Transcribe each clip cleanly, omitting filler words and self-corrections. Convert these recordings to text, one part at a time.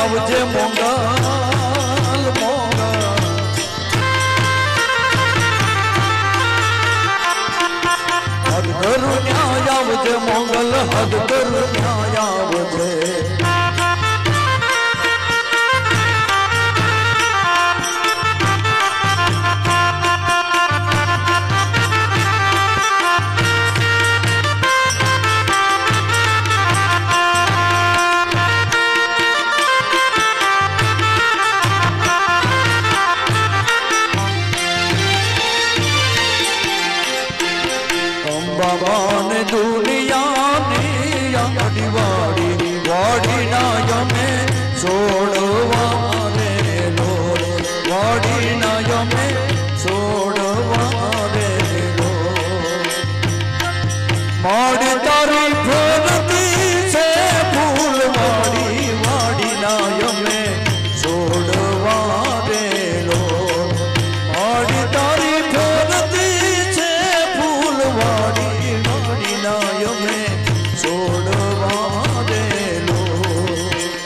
આવજે મોંગલ મોંગલ હદ કરું ન્યાય આવજે મોંગલ હદ કરું ન્યાય આવજે ભગવાન દુનિયાની આંગળી વાડી વાડી ના યમે છોડવા રે લોર વાડી ના યમે છોડવા રે લોર માડી તારી ફરતી છે ફૂલવાડી વાડી ના યમે છોડવા રે લોર માડી તારી ફરતી છે ફૂલવાડી યમે છોડવા દેલો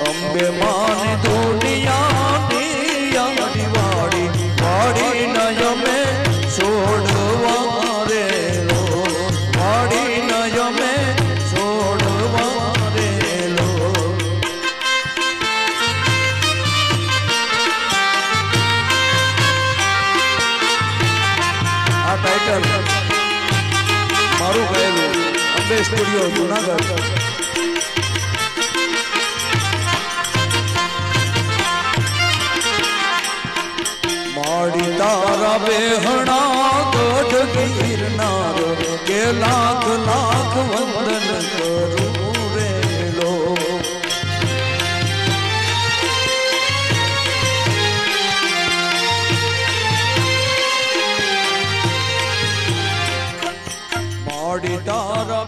અંબે માન દુનિયાની આંગળી વાડી વાડી નયમે છોડવા દેલો વાડી નયમે છોડવા દેલો આ ટાઇટલ મારું ગયેલું સ્ટુડિયો જુનાગઢ માડી તારા બેહણા ગઢ ગિરનાર કે લાખ લાખ વંદન કરું રે લો માડી તારા